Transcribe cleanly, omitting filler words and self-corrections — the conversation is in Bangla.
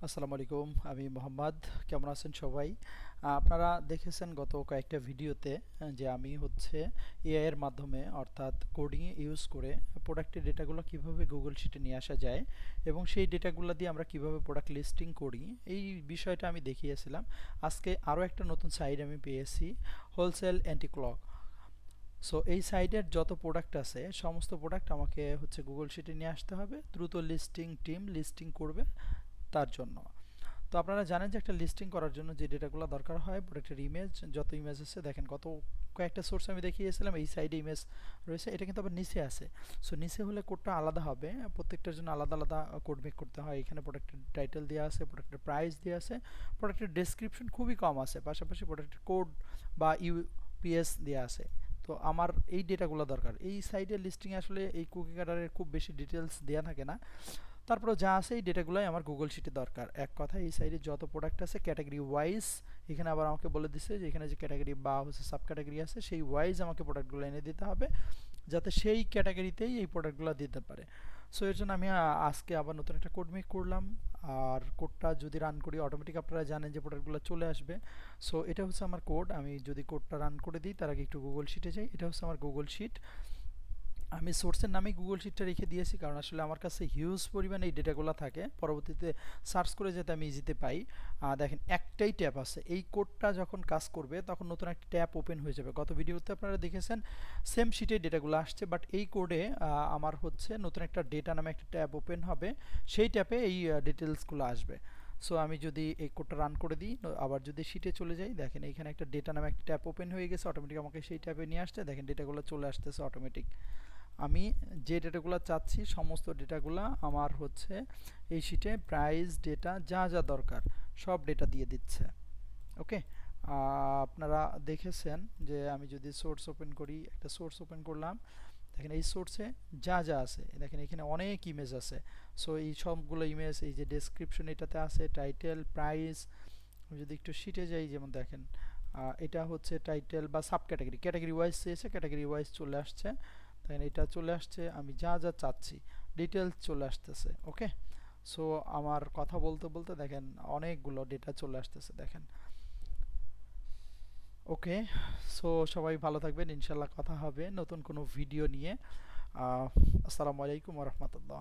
আসসালামু আলাইকুম, আমি মোহাম্মদ। কেমন আছেন সবাই? আপনারা দেখেছেন গত কয়েকটা ভিডিওতে যে আমি হচ্ছে এআই এর মাধ্যমে অর্থাৎ কোডিং ইউজ করে প্রোডাক্টের ডেটাগুলো কিভাবে গুগল শিটে নিয়ে আসা যায় এবং সেই ডেটাগুলো দিয়ে আমরা কিভাবে প্রোডাক্ট লিস্টিং করি, এই বিষয়টা আমি দেখিয়েছিলাম। আজকে আরও একটা নতুন সাইট আমি পেয়েছি, হোলসেল অ্যান্টি ক্লক। সো এই সাইটের যত প্রোডাক্ট আছে সমস্ত প্রোডাক্ট আমাকে হচ্ছে গুগল শিটে নিয়ে আসতে হবে, দ্রুত লিস্টিং টিম লিস্টিং করবে তার জন্য। তো আপনারা জানেন যে একটা লিস্টিং করার জন্য যে ডেটাগুলো দরকার হয়, প্রোডাক্টের ইমেজ, যত ইমেজ আছে দেখেন কত কয়েকটা সোর্স আমি দেখিয়েছিলাম, এই সাইডে ইমেজ রয়েছে, এটা কিন্তু আবার নিচে আছে। সো নিচে হলে কোডটা আলাদা হবে, প্রত্যেকটার জন্য আলাদা আলাদা কোড মেক করতে হয়। এখানে প্রোডাক্টের টাইটেল দেওয়া আছে, প্রোডাক্টের প্রাইস দেওয়া আছে, প্রোডাক্টের ডেসক্রিপশন খুবই কম আছে, পাশাপাশি প্রোডাক্টের কোড বা ইউপিএস দেওয়া আছে। তো আমার এই ডেটাগুলো দরকার। এই সাইডের লিস্টিংয়ে আসলে এই কুকি কাটারের খুব বেশি ডিটেলস দেওয়া থাকে না, তারপরে যা আছে এই ডেটাগুলোই আমার গুগল শিটে দরকার। এক কথা এই সাইডে যত প্রোডাক্ট আছে ক্যাটাগরি ওয়াইজ, এখানে আবার আমাকে বলে দিচ্ছে যে এখানে যে ক্যাটাগরি বা হচ্ছে সাব ক্যাটাগরি আছে সেই ওয়াইজ আমাকে প্রোডাক্টগুলো এনে দিতে হবে, যাতে সেই ক্যাটাগরিতেই এই প্রোডাক্টগুলো দিতে পারে। সো এর জন্য আমি আজকে আবার নতুন একটা কোড মেক করলাম। আর কোডটা যদি রান করি অটোমেটিক আপনারা জানেন যে প্রোডাক্টগুলো চলে আসবে। সো এটা হচ্ছে আমার কোড। আমি যদি কোডটা রান করে দিই তার আগে একটু গুগল শিটে যাই। এটা হচ্ছে আমার গুগল শিট। আমি সোর্সের নামে গুগল শিটটা রেখে দিয়েছি, কারণ আসলে আমার কাছে হিউজ পরিমাণে এই ডেটাগুলো থাকে, পরবর্তীতে সার্চ করে যাতে আমি ইজিতে পাই। দেখেন একটাই ট্যাব আছে, এই কোডটা যখন কাজ করবে তখন নতুন একটা ট্যাব ওপেন হয়ে যাবে। গত ভিডিওতে আপনারা দেখেছেন সেম শিটে ডেটাগুলো আসছে, বাট এই কোডে আমার হচ্ছে নতুন একটা ডেটা নামে একটা ট্যাব ওপেন হবে, সেই ট্যাবে এই ডিটেলসগুলো আসবে। সো আমি যদি এই কোডটা রান করে দিই, আবার যদি শিটে চলে যাই, দেখেন এইখানে একটা ডেটা নামে একটা ট্যাব ওপেন হয়ে গেছে, অটোমেটিক আমাকে সেই ট্যাবে নিয়ে আসছে। দেখেন ডেটাগুলো চলে আসতেছে অটোমেটিক। আমি যে ডেটাগুলো চাচ্ছি সমস্ত ডেটাগুলো আমার হচ্ছে এই শিটে প্রাইস ডেটা যা যা দরকার সব ডেটা দিয়ে দিচ্ছে। ওকে, আপনারা দেখেছেন যে আমি যদি সোর্স ওপেন করি, একটা সোর্স ওপেন করলাম, দেখেন এই সোর্সে যা যা আছে, দেখেন এখানে অনেক ইমেজ আছে। সো এই সবগুলো ইমেজ, এই যে ডেসক্রিপশন এটাতে আছে, টাইটেল, প্রাইস। আমি যদি একটু শিটে যাই, যেমন দেখেন এটা হচ্ছে টাইটেল বা সাব ক্যাটাগরি, ক্যাটাগরি ওয়াইজ চেয়েছে, ক্যাটাগরি ওয়াইজ চলে আসছে। দেখেন এটা চলে আসছে, আমি যা যা চাচ্ছি ডিটেলস চলে আসতেছে। ওকে, সো আমার কথা বলতে বলতে দেখেন অনেকগুলো ডেটা চলে আসতেছে দেখেন। ওকে, সো সবাই ভালো থাকবেন, ইনশাল্লাহ কথা হবে নতুন কোনো ভিডিও নিয়ে। আসসালামু আলাইকুম ওয়া রাহমাতুল্লাহ।